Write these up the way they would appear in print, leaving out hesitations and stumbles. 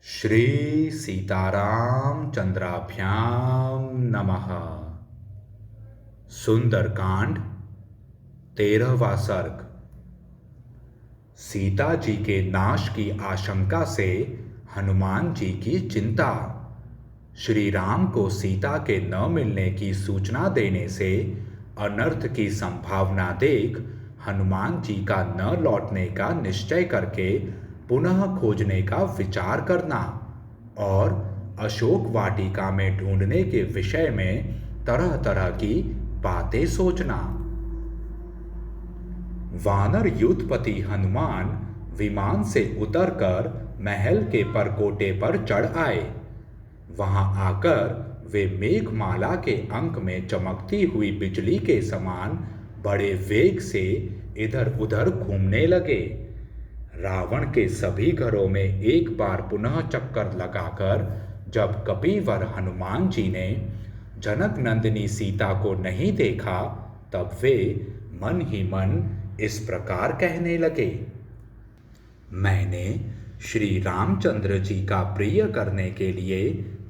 श्री सीताराम चंद्राभ्याम नमः। सुंदरकांड 13वां सर्ग। सीता जी के नाश की आशंका से हनुमान जी की चिंता। श्री राम को सीता के न मिलने की सूचना देने से अनर्थ की संभावना देख हनुमान जी का न लौटने का निश्चय करके पुनः खोजने का विचार करना और अशोक वाटिका में ढूंढने के विषय में तरह तरह की बातें सोचना। वानर युद्धपति हनुमान विमान से उतरकर महल के परकोटे पर चढ़ आए। वहां आकर वे मेघमाला के अंक में चमकती हुई बिजली के समान बड़े वेग से इधर उधर घूमने लगे। रावण के सभी घरों में एक बार पुनः चक्कर लगाकर जब कपिवर हनुमान जी ने जनक नंदिनी सीता को नहीं देखा, तब वे मन ही मन इस प्रकार कहने लगे। मैंने श्री रामचंद्र जी का प्रिय करने के लिए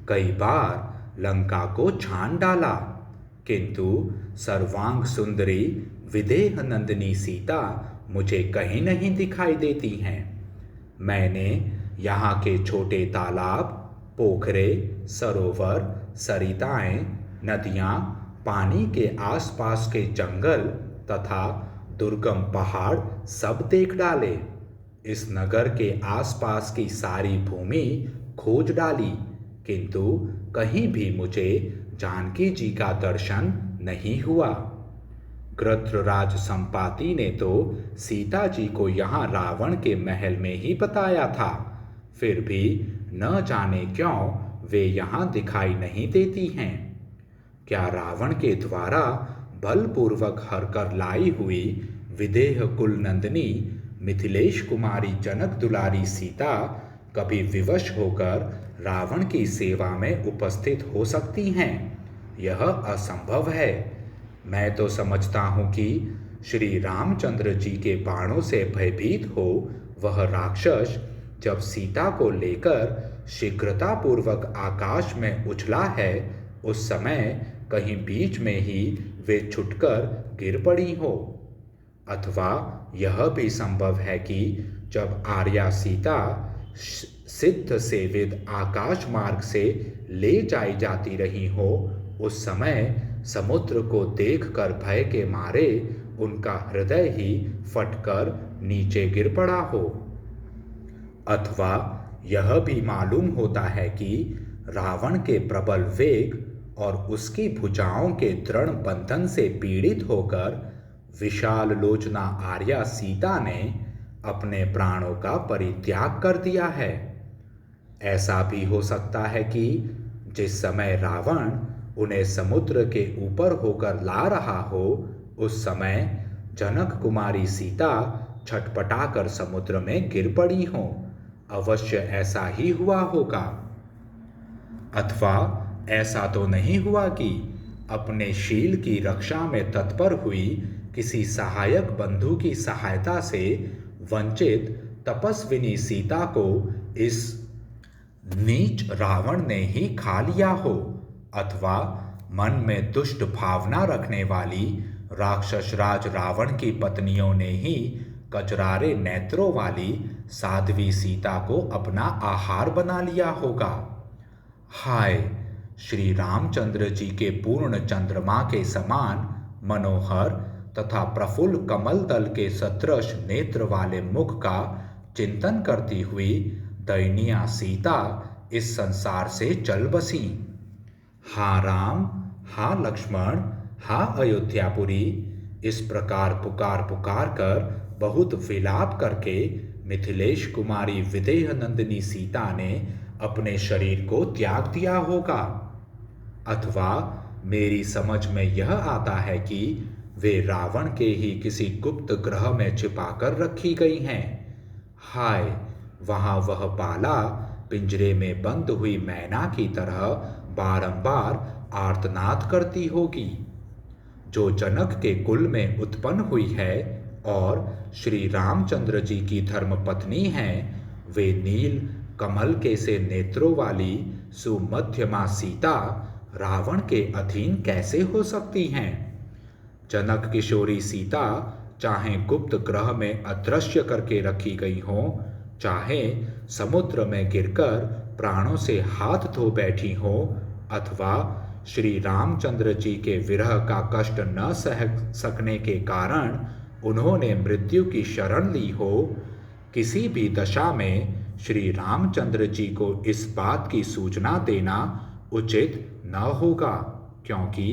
कई बार लंका को छान डाला, किंतु सर्वांग सुंदरी विदेह नंदिनी सीता मुझे कहीं नहीं दिखाई देती हैं। मैंने यहाँ के छोटे तालाब, पोखरे, सरोवर, सरिताएं, नदियाँ, पानी के आसपास के जंगल तथा दुर्गम पहाड़ सब देख डाले। इस नगर के आसपास की सारी भूमि खोज डाली, किंतु कहीं भी मुझे जानकी जी का दर्शन नहीं हुआ। गृध्रराज संपाति ने तो सीता जी को यहाँ रावण के महल में ही बताया था, फिर भी न जाने क्यों वे यहाँ दिखाई नहीं देती हैं। क्या रावण के द्वारा बलपूर्वक हरकर लाई हुई विदेह कुल नंदिनी मिथिलेश कुमारी जनक दुलारी सीता कभी विवश होकर रावण की सेवा में उपस्थित हो सकती हैं? यह असंभव है। मैं तो समझता हूँ कि श्री रामचंद्र जी के बाणों से भयभीत हो वह राक्षस जब सीता को लेकर शीघ्रतापूर्वक आकाश में उछला है, उस समय कहीं बीच में ही वे छुटकर गिर पड़ी हो। अथवा यह भी संभव है कि जब आर्या सीता सिद्ध सेवित आकाश मार्ग से ले जाई जाती रही हो, उस समय समुद्र को देखकर भय के मारे उनका हृदय ही फटकर नीचे गिर पड़ा हो। अथवा यह भी मालूम होता है कि रावण के प्रबल वेग और उसकी भुजाओं के दृढ़ बंधन से पीड़ित होकर विशाल लोचना आर्या सीता ने अपने प्राणों का परित्याग कर दिया है। ऐसा भी हो सकता है कि जिस समय रावण उन्हें समुद्र के ऊपर होकर ला रहा हो, उस समय जनक कुमारी सीता छटपटाकर समुद्र में गिर पड़ी हो। अवश्य ऐसा ही हुआ होगा। अथवा ऐसा तो नहीं हुआ कि अपने शील की रक्षा में तत्पर हुई किसी सहायक बंधु की सहायता से वंचित तपस्विनी सीता को इस नीच रावण ने ही खा लिया हो। अथवा मन में दुष्ट भावना रखने वाली राक्षस राज रावण की पत्नियों ने ही कचरारे नेत्रों वाली साध्वी सीता को अपना आहार बना लिया होगा। हाय, श्री रामचंद्र जी के पूर्ण चंद्रमा के समान मनोहर तथा प्रफुल्ल कमल दल के सदृश नेत्र वाले मुख का चिंतन करती हुई दयनीया सीता इस संसार से चल बसी। हाँ राम, हाँ लक्ष्मण, हाँ अयोध्यापुरी, इस प्रकार पुकार पुकार कर बहुत विलाप करके मिथिलेश कुमारी विदेह नंदिनी सीता ने अपने शरीर को त्याग दिया होगा। अथवा मेरी समझ में यह आता है कि वे रावण के ही किसी गुप्त ग्रह में छिपाकर रखी गई हैं। हाय, वहाँ वह बाला पिंजरे में बंद हुई मैना की तरह बारंबार आर्तनाद करती होगी। जो जनक के कुल में उत्पन्न हुई है और श्री रामचंद्र जी की धर्मपत्नी हैं, वे नील कमल के से नेत्रों वाली सुमध्यमा सीता रावण के अधीन कैसे हो सकती हैं? जनक किशोरी सीता चाहे गुप्त ग्रह में अदृश्य करके रखी गई हो, चाहे समुद्र में गिरकर प्राणों से हाथ धो बैठी हो, अथवा श्री रामचंद्र जी के विरह का कष्ट न सह सकने के कारण उन्होंने मृत्यु की शरण ली हो, किसी भी दशा में श्री रामचंद्र जी को इस बात की सूचना देना उचित न होगा, क्योंकि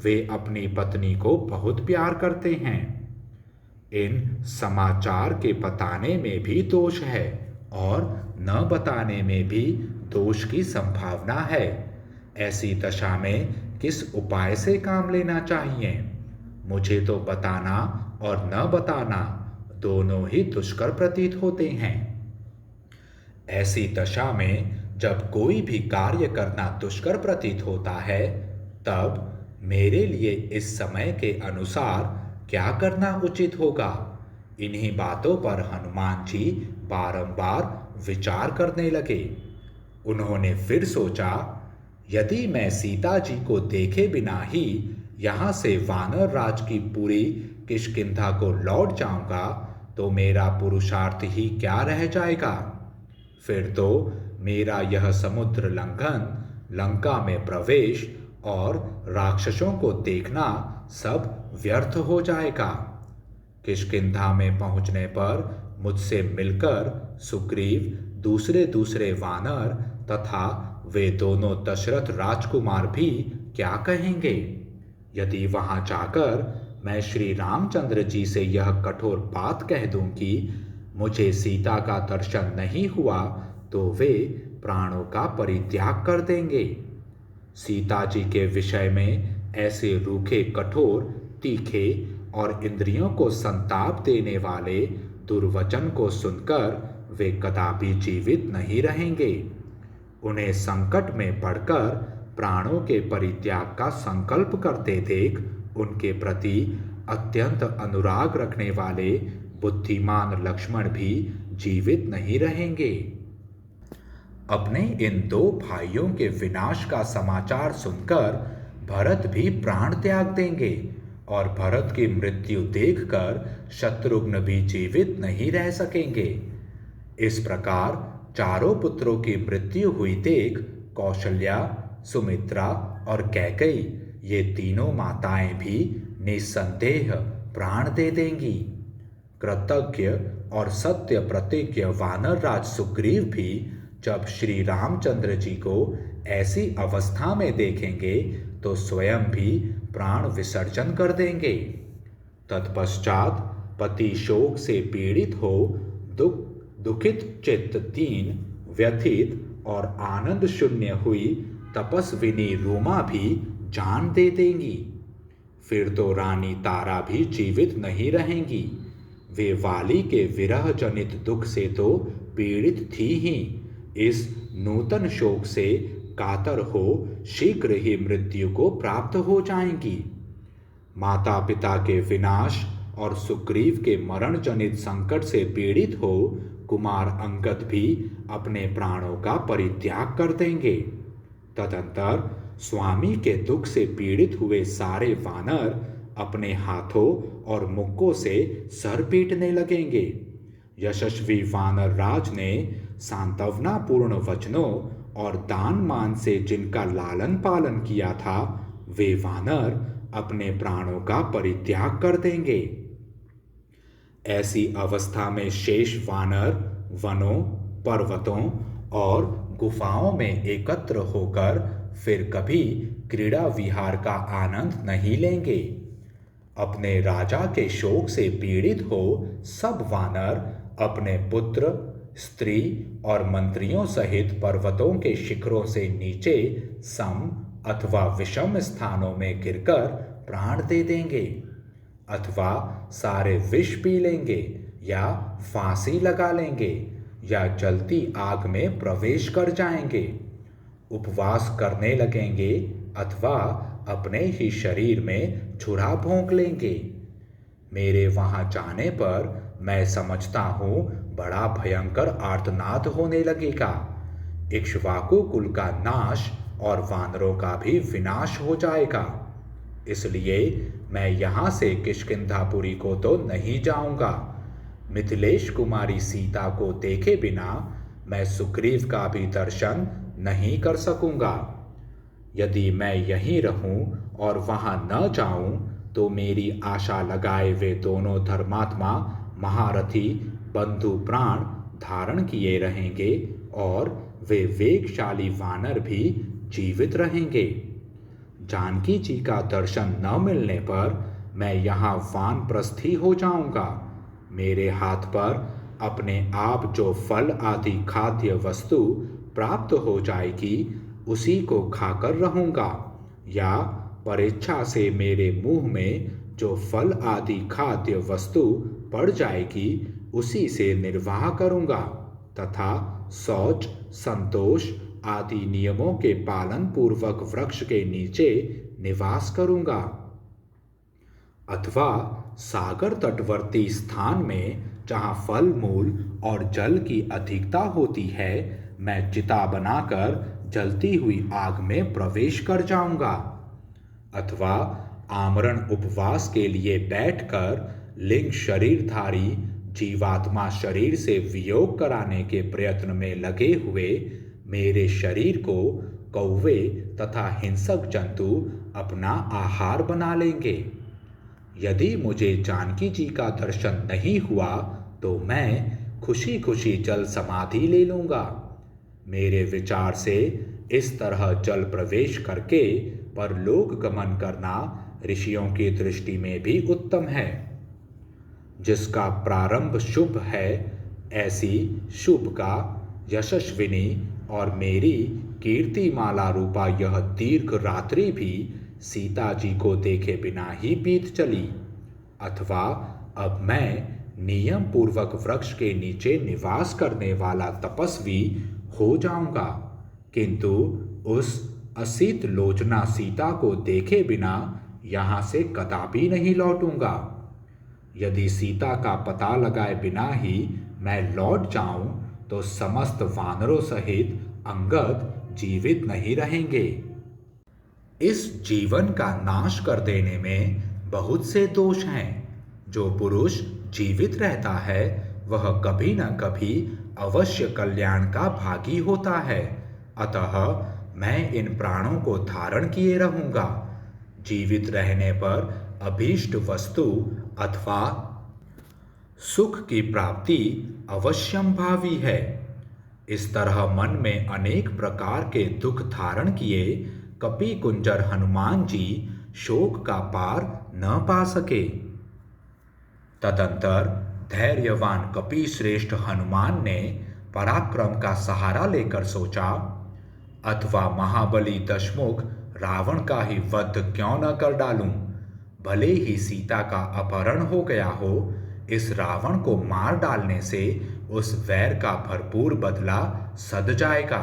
वे अपनी पत्नी को बहुत प्यार करते हैं। इन समाचार के बताने में भी दोष है और न बताने में भी दोष की संभावना है। ऐसी दशा में किस उपाय से काम लेना चाहिए? मुझे तो बताना और न बताना दोनों ही दुष्कर प्रतीत होते हैं। ऐसी दशा में जब कोई भी कार्य करना दुष्कर प्रतीत होता है, तब मेरे लिए इस समय के अनुसार क्या करना उचित होगा? इन्हीं बातों पर हनुमान जी बारंबार विचार करने लगे। उन्होंने फिर सोचा, यदि मैं सीता जी को देखे बिना ही यहाँ से वानर राज की पूरी किष्किंधा को लौट जाऊंगा तो मेरा पुरुषार्थ ही क्या रह जाएगा? फिर तो मेरा यह समुद्र लंघन, लंका में प्रवेश और राक्षसों को देखना सब व्यर्थ हो जाएगा। किष्किंधा में पहुंचने पर मुझसे मिलकर सुग्रीव, दूसरे दूसरे वानर तथा वे दोनों दशरथ राजकुमार भी क्या कहेंगे? यदि वहां जाकर मैं श्री रामचंद्र जी से यह कठोर बात कह दूं कि मुझे सीता का दर्शन नहीं हुआ, तो वे प्राणों का परित्याग कर देंगे। सीता जी के विषय में ऐसे रूखे, कठोर, तीखे और इंद्रियों को संताप देने वाले दुर्वचन को सुनकर वे कदापि जीवित नहीं रहेंगे। उन्हें संकट में पड़कर प्राणों के परित्याग का संकल्प करते देख उनके प्रति अत्यंत अनुराग रखने वाले बुद्धिमान लक्ष्मण भी जीवित नहीं रहेंगे। अपने इन दो भाइयों के विनाश का समाचार सुनकर भरत भी प्राण त्याग देंगे और भरत की मृत्यु देखकर शत्रुघ्न भी जीवित नहीं रह सकेंगे। इस प्रकार चारों पुत्रों की मृत्यु हुई देख कौशल्या, सुमित्रा और कैकेयी, ये तीनों माताएं भी निसंदेह प्राण दे देंगी। कृतज्ञ और सत्य प्रतिज्ञ वानर राज सुग्रीव भी जब श्री रामचंद्र जी को ऐसी अवस्था में देखेंगे तो स्वयं भी प्राण विसर्जन कर देंगे। तत्पश्चात पति शोक से पीड़ित हो दुखित चित्त दीन, व्यथित और आनंद शून्य हुई तपस्विनी रोमा भी जान दे देंगी। फिर तो रानी तारा भी जीवित नहीं रहेंगी। वे वाली के विरह जनित दुख से तो पीड़ित थी ही, इस नूतन शोक से कातर हो शीघ्र ही मृत्यु को प्राप्त हो जाएंगी। माता पिता के विनाश और सुग्रीव के मरण जनित संकट से पीड़ित हो कुमार अंगद भी अपने प्राणों का परित्याग कर देंगे। तदंतर स्वामी के दुख से पीड़ित हुए सारे वानर अपने हाथों और मुक्कों से सर पीटने लगेंगे। यशस्वी वानर राज ने सांत्वनापूर्ण वचनों और दान मान से जिनका लालन पालन किया था, वे वानर अपने प्राणों का परित्याग कर देंगे। ऐसी अवस्था में शेष वानर वनों, पर्वतों और गुफाओं में एकत्र होकर फिर कभी क्रीड़ा विहार का आनंद नहीं लेंगे। अपने राजा के शोक से पीड़ित हो सब वानर अपने पुत्र, स्त्री और मंत्रियों सहित पर्वतों के शिखरों से नीचे सम अथवा विषम स्थानों में गिरकर प्राण दे देंगे, अथवा सारे विष पी लेंगे या फांसी लगा लेंगे या जलती आग में प्रवेश कर जाएंगे, उपवास करने लगेंगे अथवा अपने ही शरीर में छुरा भोंक लेंगे। मेरे वहां जाने पर मैं समझता हूँ बड़ा भयंकर आर्तनाद होने लगेगा। इक्ष्वाकु कुल का नाश और वानरों का भी विनाश हो जाएगा। इसलिए मैं यहाँ से किष्किंधापुरी को तो नहीं जाऊंगा। मिथिलेश कुमारी सीता को देखे बिना मैं सुग्रीव का भी दर्शन नहीं कर सकूंगा। यदि मैं यहीं रहूं और वहां न जाऊं तो मेरी आशा लगाए वे दोनों धर्मात्मा महारथी बंधु प्राण धारण किए रहेंगे और वे वेगशाली वानर भी जीवित रहेंगे। जानकी जी का दर्शन न मिलने पर मैं यहाँ वानप्रस्थी हो जाऊंगा। मेरे हाथ पर अपने आप जो फल आदि खाद्य वस्तु प्राप्त हो जाएगी उसी को खाकर रहूंगा, या परीक्षा से मेरे मुंह में जो फल आदि खाद्य वस्तु पड़ जाएगी उसी से निर्वाह करूंगा तथा शौच संतोष आदि नियमों के पालन पूर्वक वृक्ष के नीचे निवास करूंगा, अथवा सागर तटवर्ती स्थान में जहां फल मूल और जल की अधिकता होती है मैं चिता बनाकर जलती हुई आग में प्रवेश कर जाऊंगा, अथवा आमरण उपवास के लिए बैठकर लिंग शरीरधारी जीवात्मा शरीर से वियोग कराने के प्रयत्न में लगे हुए मेरे शरीर को कौवे तथा हिंसक जंतु अपना आहार बना लेंगे। यदि मुझे जानकी जी का दर्शन नहीं हुआ तो मैं खुशी खुशी जल समाधि ले लूंगा। मेरे विचार से इस तरह जल प्रवेश करके परलोक गमन करना ऋषियों की दृष्टि में भी उत्तम है। जिसका प्रारंभ शुभ है ऐसी शुभ का यशस्विनी और मेरी कीर्तिमाला रूपा यह दीर्घ रात्रि भी सीता जी को देखे बिना ही बीत चली, अथवा अब मैं नियम पूर्वक वृक्ष के नीचे निवास करने वाला तपस्वी हो जाऊंगा, किंतु उस असित लोचना सीता को देखे बिना यहाँ से कदापि नहीं लौटूंगा। यदि सीता का पता लगाए बिना ही मैं लौट जाऊं तो समस्त वानरों सहित अंगद जीवित नहीं रहेंगे। इस जीवन का नाश कर देने में बहुत से दोष हैं। जो पुरुष जीवित रहता है वह कभी न कभी अवश्य कल्याण का भागी होता है, अतः मैं इन प्राणों को धारण किए रहूंगा। जीवित रहने पर अभीष्ट वस्तु अथवा सुख की प्राप्ति अवश्यंभावी है। इस तरह मन में अनेक प्रकार के दुख धारण किए कपि कुंजर हनुमान जी शोक का पार न पा सके। तदंतर धैर्यवान कपि श्रेष्ठ हनुमान ने पराक्रम का सहारा लेकर सोचा, अथवा महाबली दशमुख रावण का ही वध क्यों न कर डालूं। भले ही सीता का अपहरण हो गया हो, इस रावण को मार डालने से उस वैर का भरपूर बदला सध जाएगा,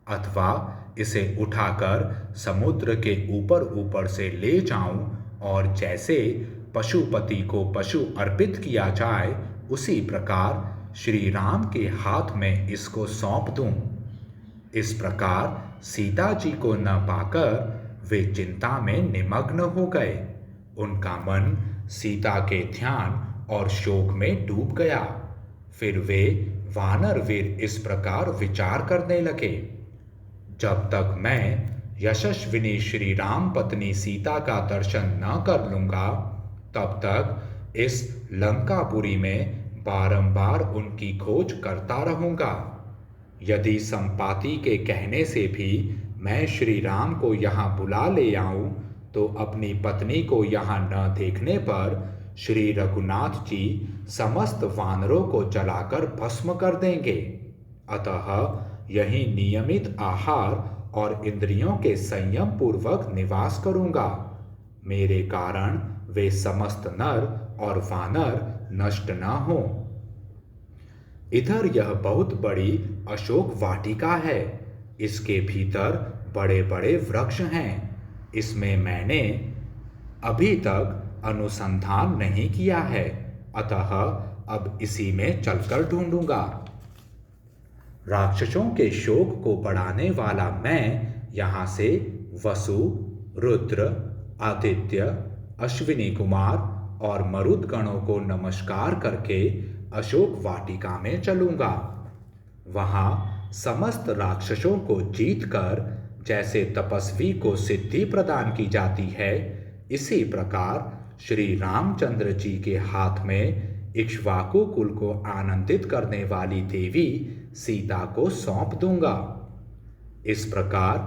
अथवा इसे उठाकर समुद्र के ऊपर ऊपर से ले जाऊं और जैसे पशुपति को पशु अर्पित किया जाए उसी प्रकार श्री राम के हाथ में इसको सौंप दूं। इस प्रकार सीता जी को न पाकर वे चिंता में निमग्न हो गए। उनका मन सीता के ध्यान और शोक में डूब गया। फिर वे वानर वीर इस प्रकार विचार करने लगे, जब तक मैं यशस्विनी श्री राम पत्नी सीता का दर्शन न कर लूंगा तब तक इस लंकापुरी में बारंबार उनकी खोज करता रहूंगा। यदि संपाति के कहने से भी मैं श्री राम को यहाँ बुला ले आऊं तो अपनी पत्नी को यहाँ न देखने पर श्री रघुनाथ जी समस्त वानरों को जलाकर भस्म कर देंगे। अतः यही नियमित आहार और इंद्रियों के संयम पूर्वक निवास करूंगा। मेरे कारण वे समस्त नर और वानर नष्ट न हो। इधर यह बहुत बड़ी अशोक वाटिका है। इसके भीतर बड़े बड़े वृक्ष हैं। इसमें मैंने अभी तक अनुसंधान नहीं किया है, अतः अब इसी में चलकर ढूंढूंगा। राक्षसों के शोक को बढ़ाने वाला मैं यहाँ से वसु, रुद्र, आदित्य, अश्विनी कुमार और मरुदगणों को नमस्कार करके अशोक वाटिका में चलूंगा। वहाँ समस्त राक्षसों को जीतकर जैसे तपस्वी को सिद्धि प्रदान की जाती है, इसी प्रकार श्री रामचंद्र जी के हाथ में इक्ष्वाकु कुल को आनंदित करने वाली देवी सीता को सौंप दूंगा। इस प्रकार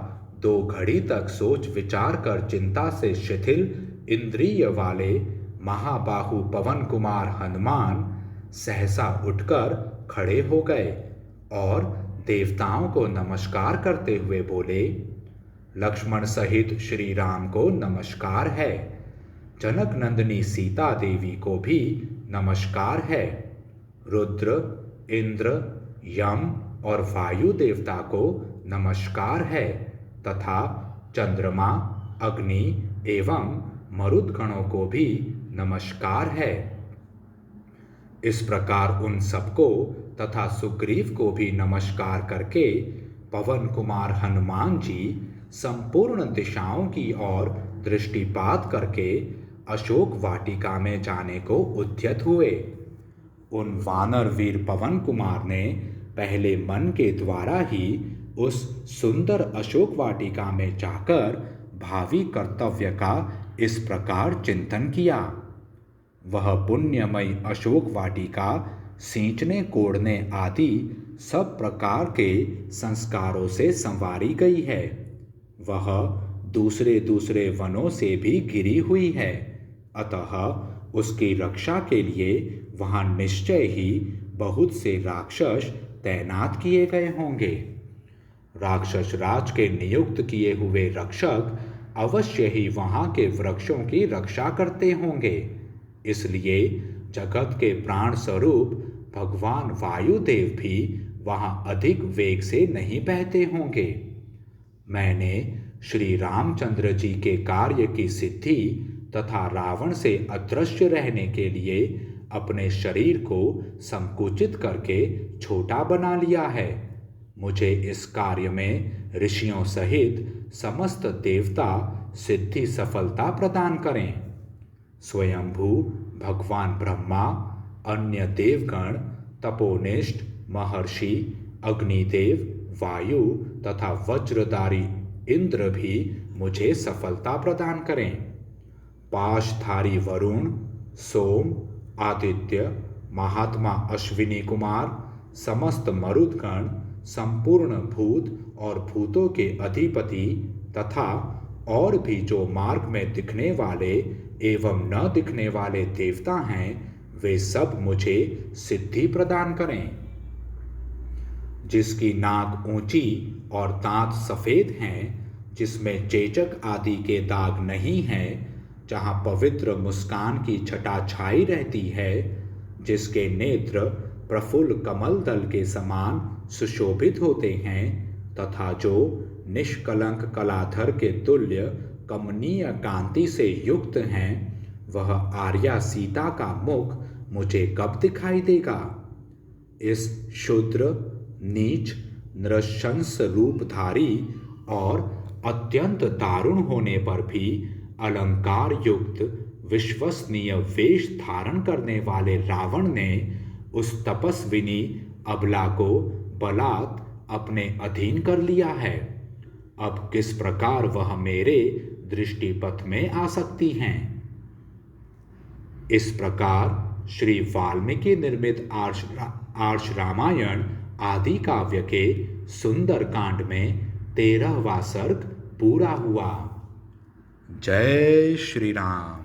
2 घड़ी तक सोच विचार कर चिंता से शिथिल इंद्रिय वाले महाबाहु पवन कुमार हनुमान सहसा उठकर खड़े हो गए और देवताओं को नमस्कार करते हुए बोले, लक्ष्मण सहित श्री राम को नमस्कार है। जनक नंदिनी सीता देवी को भी नमस्कार है। रुद्र, इंद्र, यम और वायु देवता को नमस्कार है तथा चंद्रमा, अग्नि एवं मरुदगणों को भी नमस्कार है। इस प्रकार उन सबको तथा सुग्रीव को भी नमस्कार करके पवन कुमार हनुमान जी संपूर्ण दिशाओं की ओर दृष्टिपात करके अशोक वाटिका में जाने को उद्यत हुए। उन वानर वीर पवन कुमार ने पहले मन के द्वारा ही उस सुंदर अशोक वाटिका में जाकर भावी कर्तव्य का इस प्रकार चिंतन किया। वह पुण्यमयी अशोक वाटिका सींचने कोड़ने आदि सब प्रकार के संस्कारों से संवारी गई है। वह दूसरे दूसरे वनों से भी घिरी हुई है, अतः उसकी रक्षा के लिए वहाँ निश्चय ही बहुत से राक्षस तैनात किए गए होंगे। राक्षस राज के नियुक्त किए हुए रक्षक अवश्य ही वहाँ के वृक्षों की रक्षा करते होंगे। इसलिए जगत के प्राण स्वरूप भगवान वायुदेव भी वहाँ अधिक वेग से नहीं बहते होंगे। मैंने श्री रामचंद्र जी के कार्य की सिद्धि तथा रावण से अदृश्य रहने के लिए अपने शरीर को संकुचित करके छोटा बना लिया है। मुझे इस कार्य में ऋषियों सहित समस्त देवता सिद्धि सफलता प्रदान करें। स्वयंभू भगवान ब्रह्मा, अन्य देवगण, तपोनिष्ठ महर्षि, अग्निदेव, वायु तथा वज्रधारी इंद्र भी मुझे सफलता प्रदान करें। पाशधारी वरुण, सोम, आदित्य, महात्मा अश्विनी कुमार, समस्त मरुदगण, संपूर्ण भूत और भूतों के अधिपति तथा और भी जो मार्ग में दिखने वाले एवं न दिखने वाले देवता हैं, वे सब मुझे सिद्धि प्रदान करें। जिसकी नाक ऊंची और दांत सफेद हैं, जिसमें चेचक आदि के दाग नहीं हैं, जहाँ पवित्र मुस्कान की छटा छाई रहती है, जिसके नेत्र प्रफुल्ल कमल दल के समान सुशोभित होते हैं तथा जो निष्कलंक कलाधर के तुल्य कमनीय कांति से युक्त हैं, वह आर्या सीता का मुख मुझे कब दिखाई देगा। इस शूद्र, नीच, नृशंस रूपधारी और अत्यंत दारुण होने पर भी अलंकार युक्त विश्वसनीय वेश धारण करने वाले रावण ने उस तपस्विनी अबला को बलात् अपने अधीन कर लिया है। अब किस प्रकार वह मेरे दृष्टिपथ में आ सकती हैं। इस प्रकार श्री वाल्मीकि निर्मित आर्ष रामायण आदि काव्य के सुंदर कांड में 13वां सर्ग पूरा हुआ। जय श्री राम।